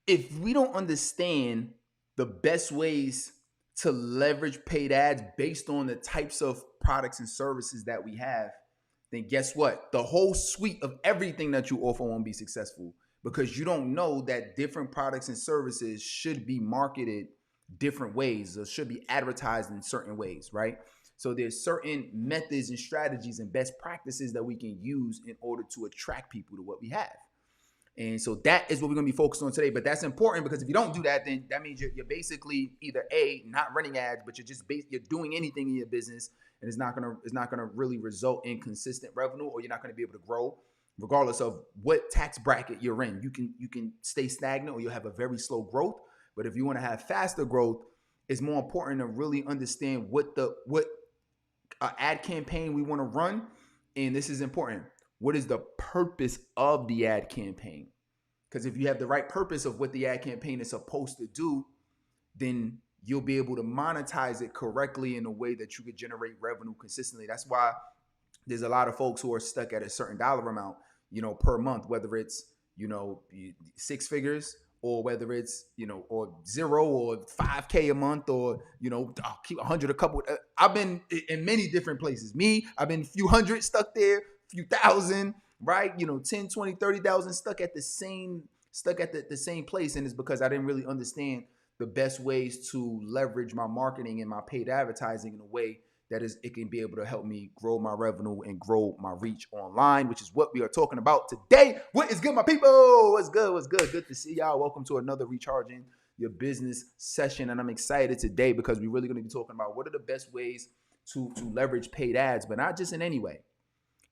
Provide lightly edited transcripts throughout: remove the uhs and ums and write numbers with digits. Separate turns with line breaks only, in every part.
if we don't understand the best ways to leverage paid ads based on the types of products and services that we have, then guess what? The whole suite of everything that you offer won't be successful because you don't know that different products and services should be marketed different ways or should be advertised in certain ways, right? So there's certain methods and strategies and best practices that we can use in order to attract people to what we have. And so that is what we're going to be focused on today. But that's important because if you don't do that, then that means you're basically either A, not running ads, but you're doing anything in your business, and it's not gonna really result in consistent revenue, or you're not going to be able to grow, regardless of what tax bracket you're in. You can stay stagnant, or you'll have a very slow growth. But if you want to have faster growth, it's more important to really understand what ad campaign we want to run, and this is important. What is the purpose of the ad campaign? Because if you have the right purpose of what the ad campaign is supposed to do, then you'll be able to monetize it correctly in a way that you could generate revenue consistently. That's why there's a lot of folks who are stuck at a certain dollar amount, per month, whether it's, 6 figures or whether it's, or 0 or 5K a month, or, I'll keep 100 a couple. I've been in many different places. I've been a few hundred stuck there, few thousand, right? 10, 20, 30,000 stuck at the same place. And it's because I didn't really understand the best ways to leverage my marketing and my paid advertising in a way that it can be able to help me grow my revenue and grow my reach online, which is what we are talking about today. What is good, my people? What's good? Good to see y'all. Welcome to another Recharging Your Business session. And I'm excited today because we're really going to be talking about what are the best ways to leverage paid ads, but not just in any way.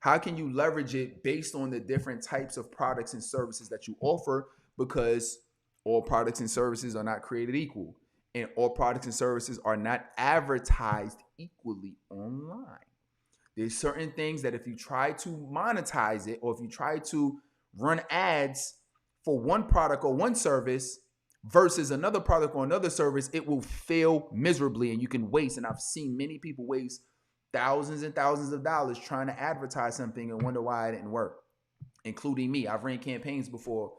How can you leverage it based on the different types of products and services that you offer? Because all products and services are not created equal, and all products and services are not advertised equally online. There's certain things that if you try to monetize it, or if you try to run ads for one product or one service versus another product or another service, it will fail miserably and you can waste. And I've seen many people waste thousands and thousands of dollars trying to advertise something and wonder why it didn't work, including me. I've ran campaigns before,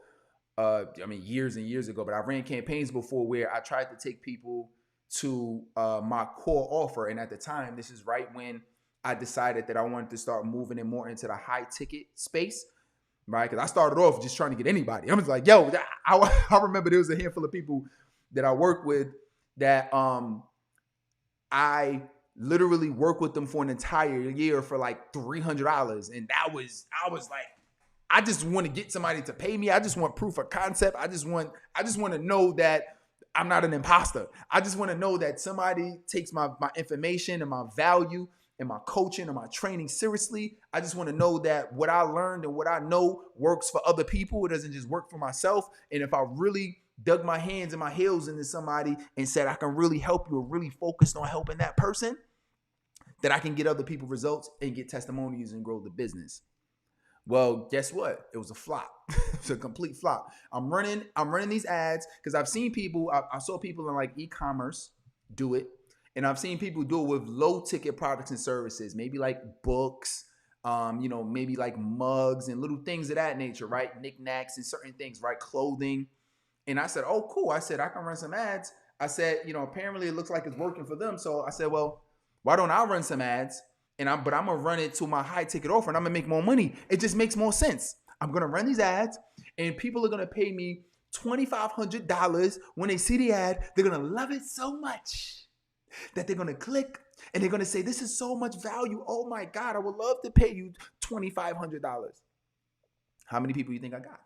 years and years ago, but I ran campaigns before where I tried to take people to my core offer. And at the time, this is right when I decided that I wanted to start moving it more into the high ticket space, right? Because I started off just trying to get anybody. I was like, yo, I remember there was a handful of people that I worked with that I literally worked with them for an entire year for like $300. And I was like, I just want to get somebody to pay me. I just want proof of concept. I just want to know that I'm not an imposter. I just want to know that somebody takes my information and my value and my coaching and my training seriously. I just want to know that what I learned and what I know works for other people. It doesn't just work for myself. And if I really dug my hands and my heels into somebody and said, I can really help you, or really focused on helping that person, that I can get other people results and get testimonials and grow the business. Well, guess what? It was a flop. It's a complete flop. I'm running these ads because I've seen people. I saw people in like e-commerce do it, and I've seen people do it with low ticket products and services, maybe like books, maybe like mugs and little things of that nature, right? Knickknacks and certain things, right? Clothing. And I said, oh, cool. I said, I can run some ads. I said, apparently it looks like it's working for them. So I said, well, why don't I run some ads? But I'm gonna run it to my high ticket offer and I'm gonna make more money. It just makes more sense. I'm gonna run these ads and people are gonna pay me $2,500 when they see the ad. They're gonna love it so much that they're gonna click and they're gonna say, this is so much value. Oh my God, I would love to pay you $2,500. How many people you think I got?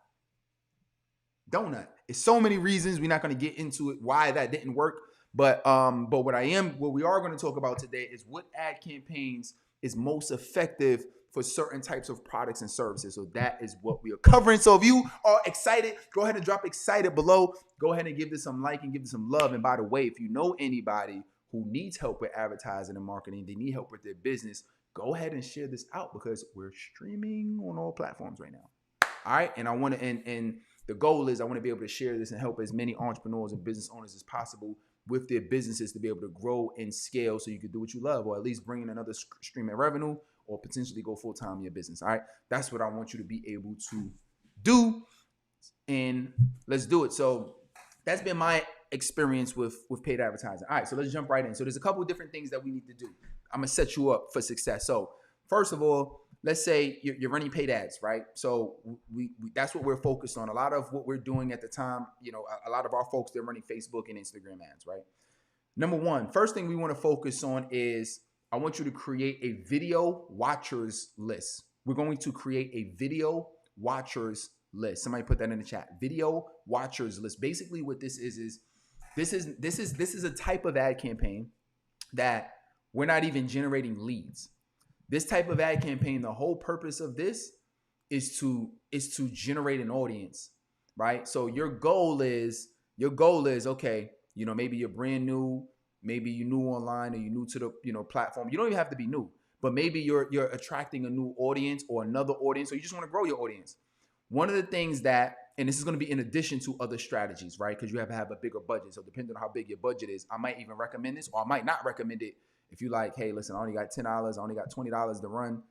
Donut. It's so many reasons. We're not gonna get into it why that didn't work. But what we are going to talk about today is what ad campaigns is most effective for certain types of products and services. So that is what we are covering. So if you are excited, go ahead and drop excited below. Go ahead and give this some like and give this some love. And by the way, if you know anybody who needs help with advertising and marketing, they need help with their business, go ahead and share this out because we're streaming on all platforms right now. All right. And I want to, and the goal is I want to be able to share this and help as many entrepreneurs and business owners as possible with their businesses to be able to grow and scale so you can do what you love, or at least bring in another stream of revenue, or potentially go full-time in your business. All right. That's what I want you to be able to do. And let's do it. So That's been my experience with paid advertising. All right, so let's jump right in. So there's a couple of different things that we need to do. I'm gonna set you up for success. So first of all, let's say you're running paid ads, right? So we that's what we're focused on. A lot of what we're doing at the time, a lot of our folks, they're running Facebook and Instagram ads, right? Number one, first thing we want to focus on is I want you to create a video watchers list. We're going to create a video watchers list. Somebody put that in the chat. Video watchers list. Basically, what this is this is a type of ad campaign that we're not even generating leads. This type of ad campaign, the whole purpose of this is to generate an audience, right? So your goal is okay, maybe you're brand new, maybe you're new online or you're new to the platform. You don't even have to be new, but maybe you're attracting a new audience or another audience, or you just want to grow your audience. One of the things that, and this is going to be in addition to other strategies, right? Because you have to have a bigger budget. So depending on how big your budget is, I might even recommend this, or I might not recommend it. If you like, hey, listen, I only got $10, I only got $20 to run,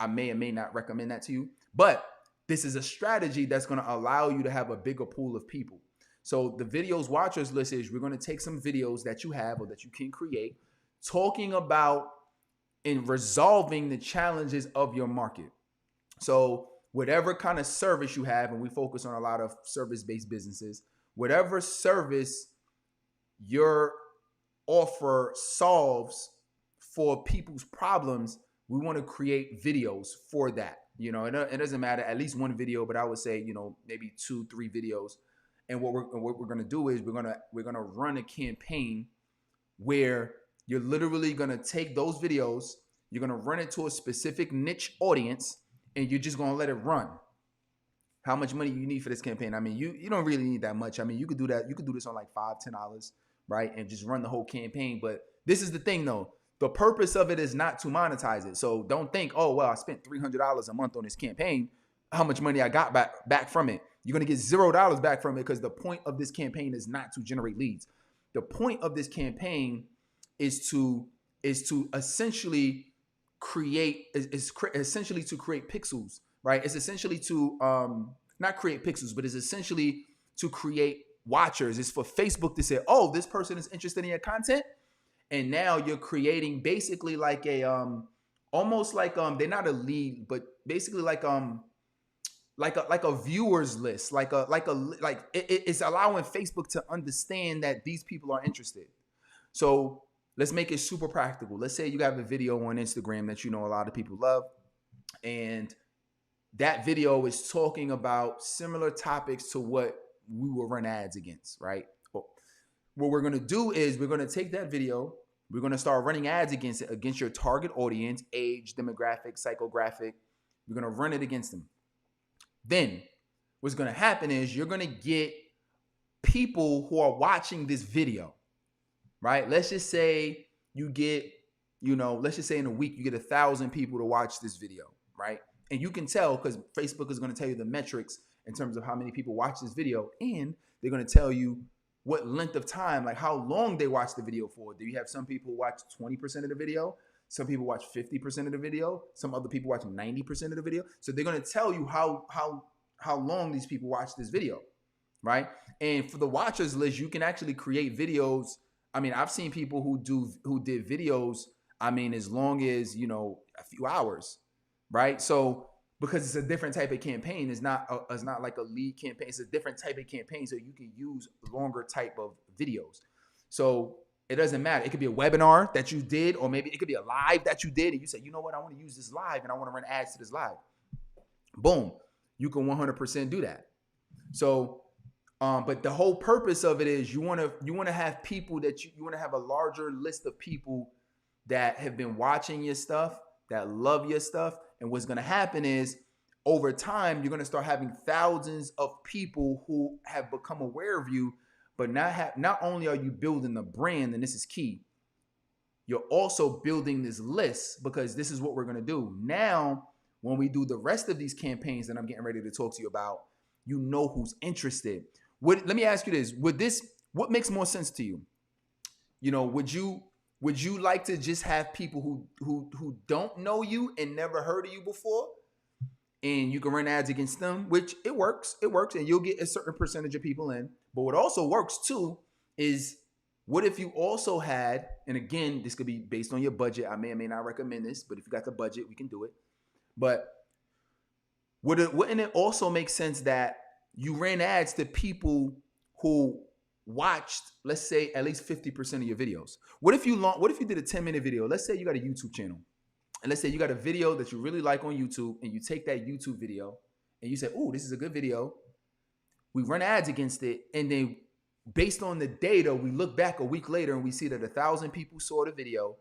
I may or may not recommend that to you. But this is a strategy that's going to allow you to have a bigger pool of people. So the videos watchers list is we're going to take some videos that you have or that you can create talking about and resolving the challenges of your market. So whatever kind of service you have, and we focus on a lot of service-based businesses, whatever service your offer solves for people's problems, we want to create videos for that. It doesn't matter, at least one video, but I would say, maybe 2-3 videos. And what we're going to do is we're going to run a campaign where you're literally going to take those videos, you're going to run it to a specific niche audience, and you're just going to let it run. How much money you need for this campaign? I mean, you don't really need that much. I mean, you could do that. You could do this on like $5-10, right? And just run the whole campaign. But this is the thing though. The purpose of it is not to monetize it. So don't think, oh, well, I spent $300 a month on this campaign. How much money I got back from it? You're going to get $0 back from it, because the point of this campaign is not to generate leads. The point of this campaign is to essentially create pixels, right? It's essentially to not create pixels, but it's essentially to create watchers. It's for Facebook to say, oh, this person is interested in your content. And now you're creating basically like a almost like they're not a lead, but basically like a viewers list, it's allowing Facebook to understand that these people are interested. So let's make it super practical. Let's say you have a video on Instagram that a lot of people love, and that video is talking about similar topics to what we will run ads against, right? What we're going to do is we're going to take that video, we're going to start running ads against it, against your target audience, age, demographic, psychographic. We're going to run it against them. Then what's going to happen is you're going to get people who are watching this video, right? Let's just say you get, let's just say in a week, you get 1,000 people to watch this video, right? And you can tell, because Facebook is going to tell you the metrics in terms of how many people watch this video, and they're going to tell you what length of time, like how long they watch the video for. Do you have some people who watch 20% of the video? Some people watch 50% of the video. Some other people watch 90% of the video. So they're going to tell you how long these people watch this video, right? And for the watchers list, you can actually create videos. I mean, I've seen people who did videos, I mean, as long as, a few hours, right? So because it's a different type of campaign, it's not like a lead campaign. It's a different type of campaign, so you can use longer type of videos. So it doesn't matter. It could be a webinar that you did, or maybe it could be a live that you did, and you say, you know what, I want to use this live, and I want to run ads to this live. Boom, you can 100% do that. So, but the whole purpose of it is you want to have people that you want to have a larger list of people that have been watching your stuff, that love your stuff. And what's going to happen is over time, you're going to start having thousands of people who have become aware of you, but not only are you building the brand, and this is key, you're also building this list, because this is what we're going to do. Now, when we do the rest of these campaigns that I'm getting ready to talk to you about, you know who's interested. Let me ask you this. What makes more sense to you? Would you like to just have people who don't know you and never heard of you before, and you can run ads against them, which it works, and you'll get a certain percentage of people in. But what also works too is, what if you also had, and again, this could be based on your budget. I may or may not recommend this, but if you got the budget, we can do it. But wouldn't it also make sense that you ran ads to people who watched, let's say, at least 50% of your videos? What if you did a 10-minute video? Let's say you got a YouTube channel, and let's say you got a video that you really like on YouTube, and you take that YouTube video and you say, "Oh, this is a good video." We run ads against it, and then based on the data, we look back a week later and we see that 1,000 people saw the video,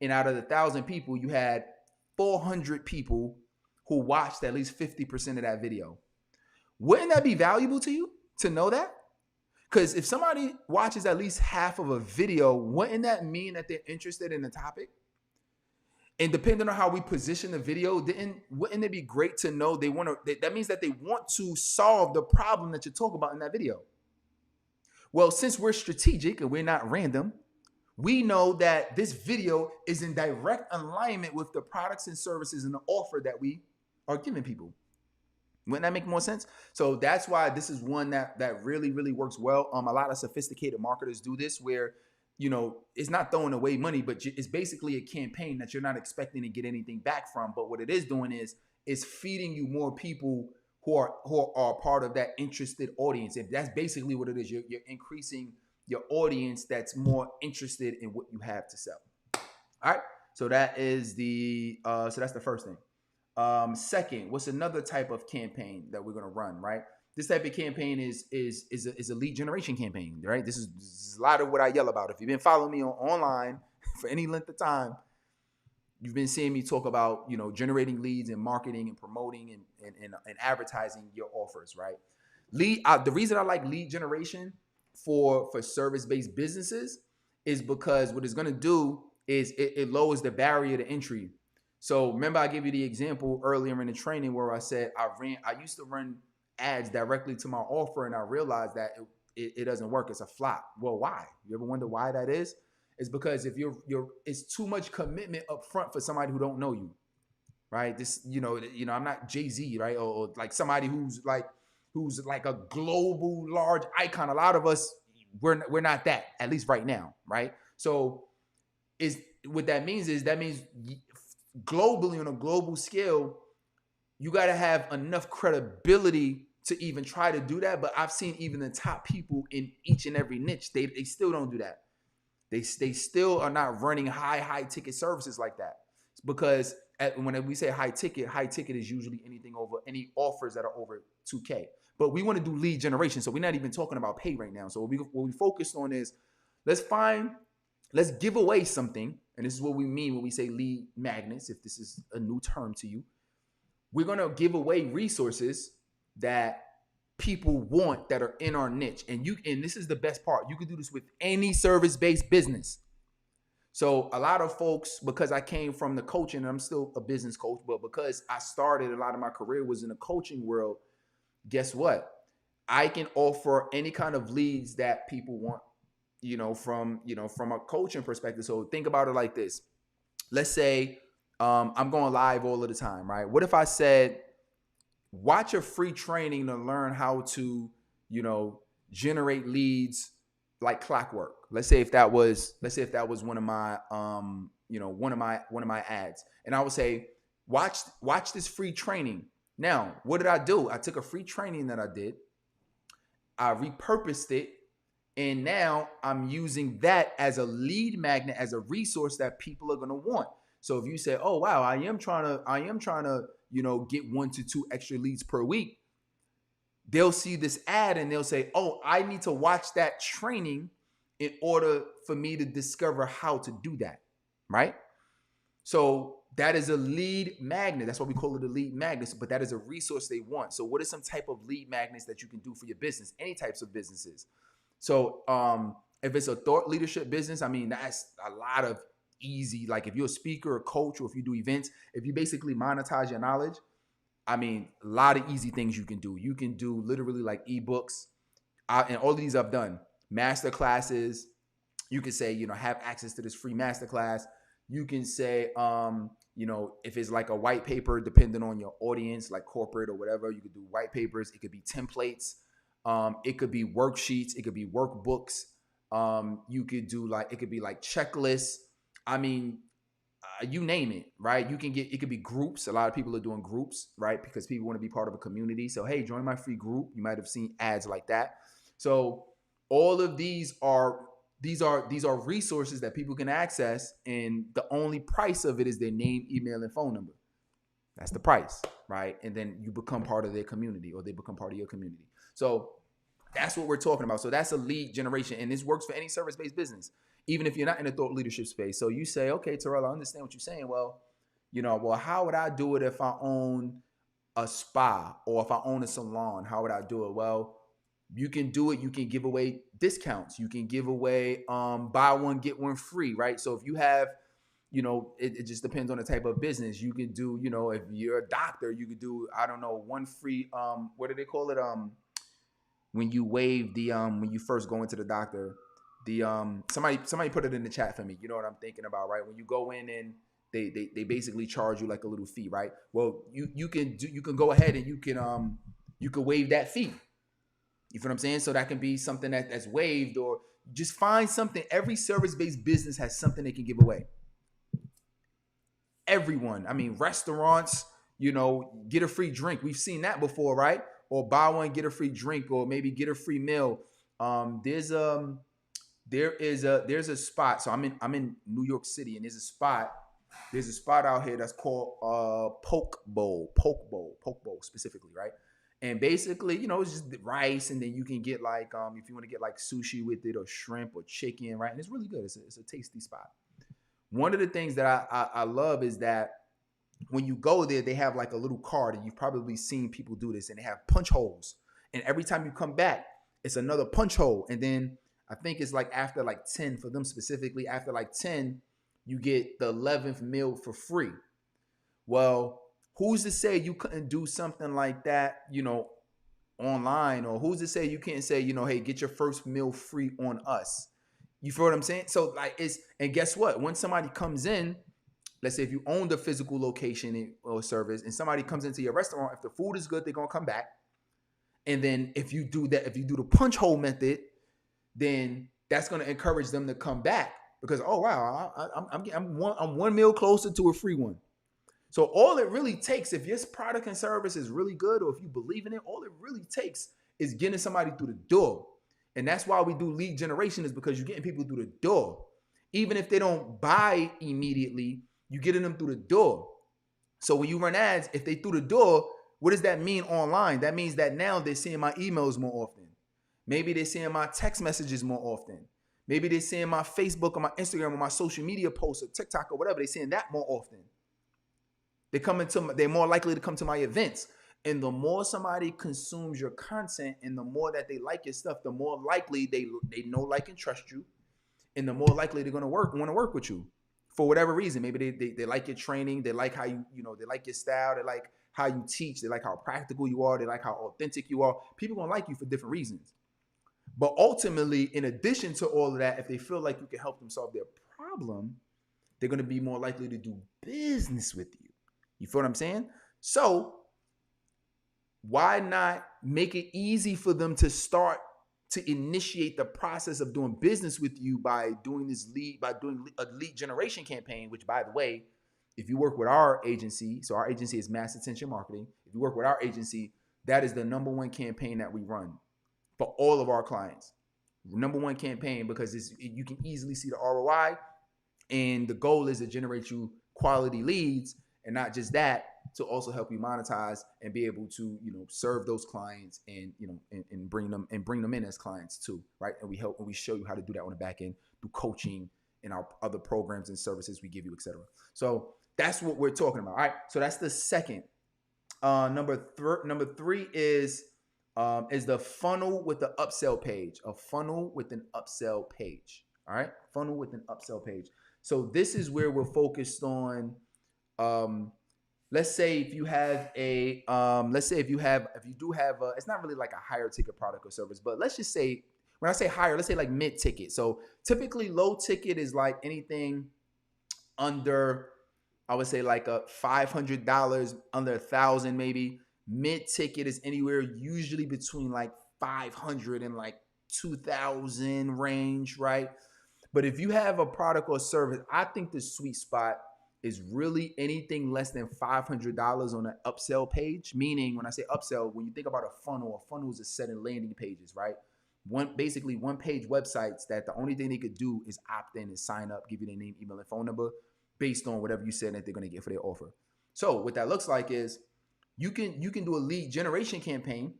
and out of the 1,000 people, you had 400 people who watched at least 50% of that video. Wouldn't that be valuable to you to know that? Because if somebody watches at least half of a video, wouldn't that mean that they're interested in the topic? And depending on how we position the video, wouldn't it be great to know that means that they want to solve the problem that you talk about in that video? Well, since we're strategic and we're not random, we know that this video is in direct alignment with the products and services and the offer that we are giving people. Wouldn't that make more sense? So that's why this is one that really, really works well. A lot of sophisticated marketers do this, where, you know, it's not throwing away money, but it's basically a campaign that you're not expecting to get anything back from. But what it is doing is feeding you more people who are part of that interested audience. And that's basically what it is. You're increasing your audience that's more interested in what you have to sell. All right. So that is so that's the first thing. Second, what's another type of campaign that we're going to run, right? This type of campaign is a lead generation campaign, right? This is a lot of what I yell about. If you've been following me online for any length of time, you've been seeing me talk about, you know, generating leads and marketing and promoting and advertising your offers, right? The reason I like lead generation for service-based businesses is because what it's going to do is it lowers the barrier to entry. So remember, I gave you the example earlier in the training where I said I used to run ads directly to my offer, and I realized that it doesn't work. It's a flop. Well, why? You ever wonder why that is? It's because if it's too much commitment up front for somebody who don't know you, right? This, you know, I'm not Jay-Z, right? Or like somebody who's like a global large icon. A lot of us, we're not that, at least right now, right? So what that means globally, on a global scale, you got to have enough credibility to even try to do that. But I've seen even the top people in each and every niche, they still don't do that. They still are not running high ticket services like that. It's because when we say high ticket is usually any offers that are over 2K. But we want to do lead generation, so we're not even talking about pay right now. So what we focused on is let's give away something, and this is what we mean when we say lead magnets. If this is a new term to you, we're gonna give away resources that people want that are in our niche. And this is the best part. You can do this with any service-based business. So a lot of folks, because I came from the coaching, and I'm still a business coach, but because I started, a lot of my career was in the coaching world, guess what? I can offer any kind of leads that people want, from a coaching perspective. So think about it like this. Let's say I'm going live all of the time, right? What if I said, watch a free training to learn how to, generate leads like clockwork. Let's say if that was one of my one of my ads. And I would say, watch this free training. Now, what did I do? I took a free training that I did, I repurposed it, and now I'm using that as a lead magnet, as a resource that people are going to want. So if you say, oh wow, I am trying to, get 1 to 2 extra leads per week, they'll see this ad and they'll say, oh, I need to watch that training in order for me to discover how to do that, right? So that is a lead magnet. That's why we call it a lead magnet, but that is a resource they want. So what is some type of lead magnets that you can do for your business? Any types of businesses. So if it's a thought leadership business, I mean, that's a lot of easy, like if you're a speaker or coach, or if you do events, if you basically monetize your knowledge, I mean, a lot of easy things you can do. You can do literally like ebooks, and all of these I've done. Master classes. You could say, have access to this free master class. You can say, if it's like a white paper, depending on your audience, like corporate or whatever, you could do white papers. It could be templates. It could be worksheets. It could be workbooks. You could do it could be like checklists. I mean, you name it, right? It could be groups. A lot of people are doing groups, right? Because people want to be part of a community. So, hey, join my free group. You might have seen ads like that. So all of these are resources that people can access, and the only price of it is their name, email, and phone number. That's the price, right? And then you become part of their community, or they become part of your community. So that's what we're talking about. So that's a lead generation, and this works for any service-based business, even if you're not in a thought leadership space. So you say, okay, Terrell, I understand what you're saying. Well, how would I do it if I own a spa or if I own a salon? How would I do it? Well, you can do it. You can give away discounts. You can give away buy one, get one free, right? So if you have, it just depends on the type of business. You could do, if you're a doctor, you could do, I don't know, one free, what do they call it? When you waive the when you first go into the doctor, the somebody put it in the chat for me. You know what I'm thinking about, right? When you go in and they basically charge you like a little fee, right? Well, you can go ahead and you can waive that fee. You feel what I'm saying? So that can be something that's waived, or just find something. Every service-based business has something they can give away. Everyone. I mean, restaurants, get a free drink. We've seen that before, right? Or buy one, get a free drink, or maybe get a free meal. There's a spot. So I'm in New York City, and there's a spot out here that's called Poke Bowl specifically, right? And basically, it's just rice, and then you can get if you want to get like sushi with it, or shrimp, or chicken, right? And it's really good. It's a tasty spot. One of the things that I love is that when you go there, they have like a little card, and you've probably seen people do this, and they have punch holes. And every time you come back, it's another punch hole. And then I think it's like after like 10 for them specifically, after like 10, you get the 11th meal for free. Well, who's to say you couldn't do something like that, online? Or who's to say you can't say, hey, get your first meal free on us? You feel what I'm saying? So and guess what? When somebody comes in, let's say if you own the physical location or service, and somebody comes into your restaurant, if the food is good, they're going to come back. And then if you do the punch hole method, then that's going to encourage them to come back, because, oh, wow, I'm one meal closer to a free one. So all it really takes, if your product and service is really good, or if you believe in it, all it really takes is getting somebody through the door. And that's why we do lead generation, is because you're getting people through the door. Even if they don't buy immediately, you're getting them through the door. So when you run ads, if they through the door, what does that mean online? That means that now they're seeing my emails more often. Maybe they're seeing my text messages more often. Maybe they're seeing my Facebook or my Instagram or my social media posts or TikTok or whatever. They're seeing that more often. They're more likely to come to my events. And the more somebody consumes your content, and the more that they like your stuff, the more likely they know, like, and trust you. And the more likely they're going to want to work with you for whatever reason. Maybe they like your training. They like how they like your style. They like how you teach. They like how practical you are. They like how authentic you are. People are going to like you for different reasons. But ultimately, in addition to all of that, if they feel like you can help them solve their problem, they're going to be more likely to do business with you. You feel what I'm saying? So why not make it easy for them to start to initiate the process of doing business with you by doing a lead generation campaign, which, by the way, if you work with our agency, so our agency is Mass Attention Marketing. If you work with our agency, that is the number one campaign that we run for all of our clients. Number one campaign, because you can easily see the ROI, and the goal is to generate you quality leads, and not just that, to also help you monetize and be able to, serve those clients, and, and bring them in as clients too, right? And we show you how to do that on the back end through coaching and our other programs and services we give you, etc. So that's what we're talking about. All right. So that's the second. Number three is the funnel with the upsell page. A funnel with an upsell page. All right. Funnel with an upsell page. So this is where we're focused on. Let's say if you do have it's not really like a higher ticket product or service, but let's just say, when I say higher, let's say like mid ticket. So typically low ticket is like anything under, I would say like a $500, under $1,000 maybe. Mid ticket is anywhere usually between like 500 and like 2,000 range, right? But if you have a product or service, I think the sweet spot is really anything less than $500 on an upsell page. Meaning, when I say upsell, when you think about a funnel is a set of landing pages, right? Basically one page websites that the only thing they could do is opt in and sign up, give you their name, email, and phone number based on whatever you said that they're going to get for their offer. So what that looks like is you can do a lead generation campaign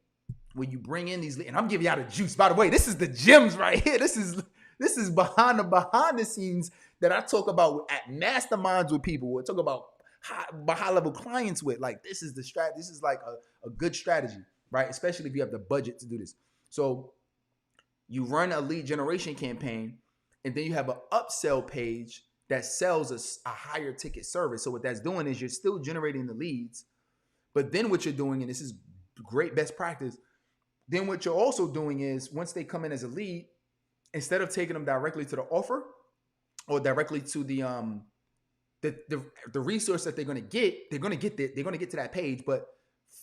where you bring in these leads, and I'm giving y'all the juice. By the way, this is the gems right here. This is behind the scenes that I talk about at masterminds with people. We talk about high level clients with. Like, this is the strat. This is like a good strategy, right? Especially if you have the budget to do this. So you run a lead generation campaign, and then you have an upsell page that sells a higher ticket service. So what that's doing is you're still generating the leads, but then what you're doing, and this is great best practice, then what you're also doing is once they come in as a lead, instead of taking them directly to the offer or directly to the resource that they're going to get to that page. But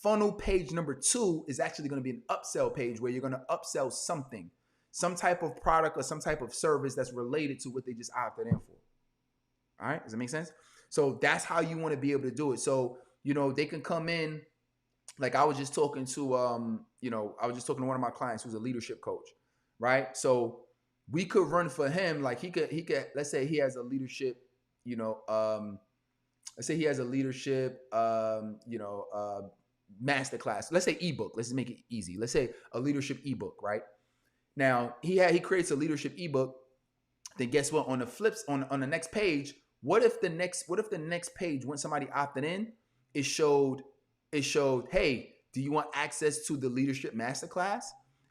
funnel page number 2 is actually going to be an upsell page where you're going to upsell something, some type of product or some type of service that's related to what they just opted in for. All right. Does that make sense? So that's how you want to be able to do it. So, they can come in. Like I was just talking to one of my clients who's a leadership coach, right? So we could run for him. Like he could, let's say he has a leadership, let's say he has a leadership, masterclass. Let's say ebook. Let's make it easy. Let's say a leadership ebook, right? Now he creates a leadership ebook. Then guess what? On the flips, on the next page, what if the next page, when somebody opted in, it showed, hey, do you want access to the leadership masterclass?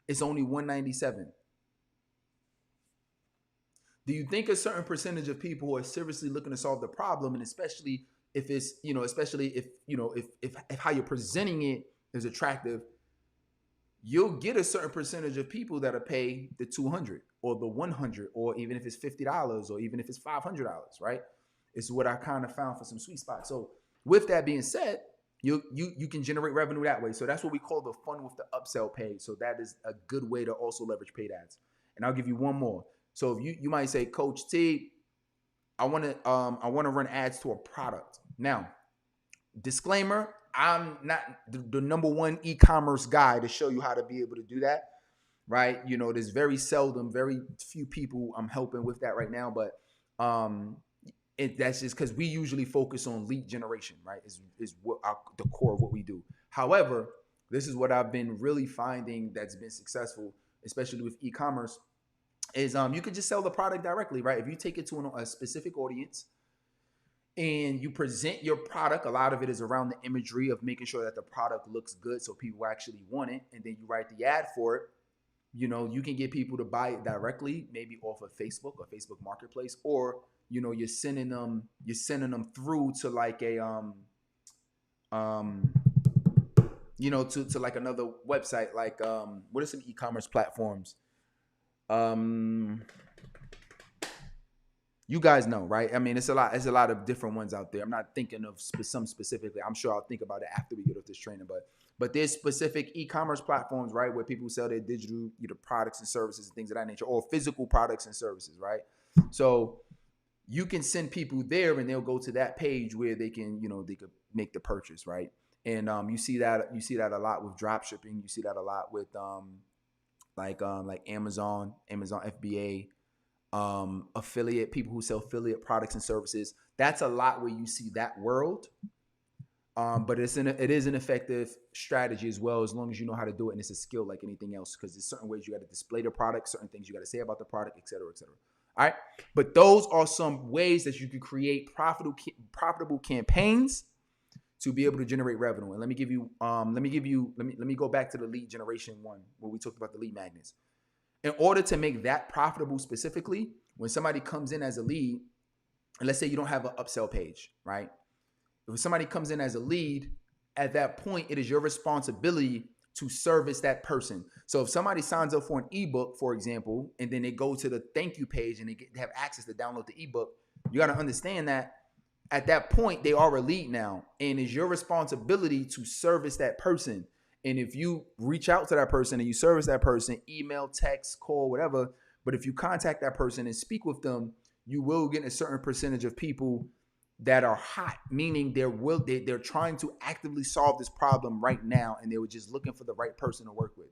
It's only $197. Do you think a certain percentage of people who are seriously looking to solve the problem, and especially if it's, if how you're presenting it is attractive, you'll get a certain percentage of people that'll pay the $200 or the $100, or even if it's $50 or even if it's $500, right? It's what I kind of found for some sweet spots. So with that being said, you can generate revenue that way. So that's what we call the funnel with the upsell page. So that is a good way to also leverage paid ads. And I'll give you one more. So if you might say, Coach T, I want to run ads to a product. Now, disclaimer, I'm not the number one e-commerce guy to show you how to be able to do that, right? There's very few people I'm helping with that right now, but that's just because we usually focus on lead generation, right? Is what the core of what we do. However, this is what I've been really finding that's been successful, especially with e-commerce, is you could just sell the product directly, right? If you take it to a specific audience and you present your product, a lot of it is around the imagery of making sure that the product looks good so people actually want it, and then you write the ad for it. You can get people to buy it directly, maybe off of Facebook or Facebook Marketplace, or you're sending them through to like a to like another website, like what are some e-commerce platforms? You guys know, right? I mean, it's a lot of different ones out there. I'm not thinking of some specifically. I'm sure I'll think about it after we get off this training, but there's specific e-commerce platforms, right, where people sell their digital products and services and things of that nature, or physical products and services, right? So you can send people there and they'll go to that page where they can, they could make the purchase, right? And you see that a lot with drop shipping. You see that a lot with like Amazon FBA, affiliate, people who sell affiliate products and services. That's a lot where you see that world. But it is an effective strategy as well, as long as you know how to do it, and it's a skill like anything else, because there's certain ways you got to display the product, certain things you got to say about the product, et cetera, et cetera. All right, but those are some ways that you can create profitable campaigns to be able to generate revenue. And let me go back to the lead generation one where we talked about the lead magnets. In order to make that profitable specifically, when somebody comes in as a lead, and let's say you don't have an upsell page, right? If somebody comes in as a lead, at that point, it is your responsibility to service that person. So if somebody signs up for an ebook, for example, and then they go to the thank you page and they have access to download the ebook, You got to understand that at that point, they are a lead now. And it's your responsibility to service that person. And if you reach out to that person and you service that person, email, text, call, whatever, but if you contact that person and speak with them, you will get a certain percentage of people that are hot, meaning they're trying to actively solve this problem right now, and they were just looking for the right person to work with.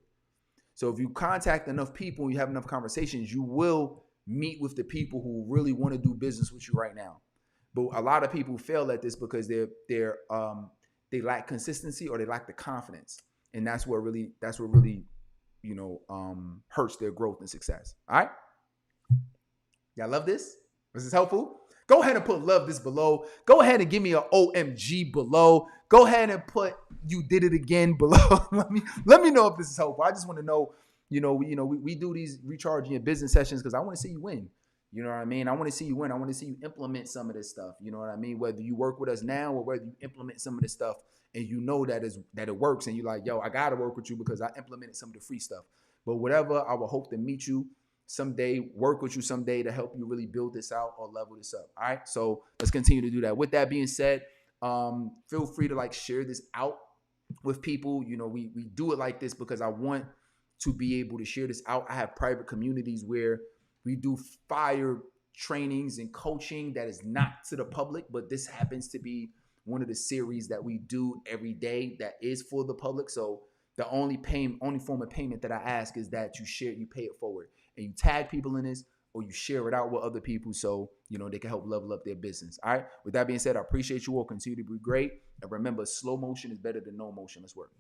So if you contact enough people and you have enough conversations, you will meet with the people who really want to do business with you right now. But a lot of people fail at this because they lack consistency or they lack the confidence, and that's what really hurts their growth and success. All right, y'all love this? Was this helpful? Go ahead and put love this below. Go ahead and give me an OMG below. Go ahead and put you did it again below. let me know if this is helpful. I just want to know, we do these recharging your business sessions because I want to see you win. You know what I mean? I want to see you win. I want to see you implement some of this stuff. You know what I mean? Whether you work with us now or whether you implement some of this stuff and you know that it works and you're like, yo, I got to work with you because I implemented some of the free stuff. But whatever, I will hope to meet you someday, work with you someday to help you really build this out or level this up. All right. So let's continue to do that. With that being said, feel free to share this out with people. We do it like this because I want to be able to share this out. I have private communities where we do fire trainings and coaching that is not to the public, but this happens to be one of the series that we do every day that is for the public. So the only form of payment that I ask is that you pay it forward and you tag people in this or you share it out with other people so, they can help level up their business. All right. With that being said, I appreciate you all. Continue to be great. And remember, slow motion is better than no motion. Let's work.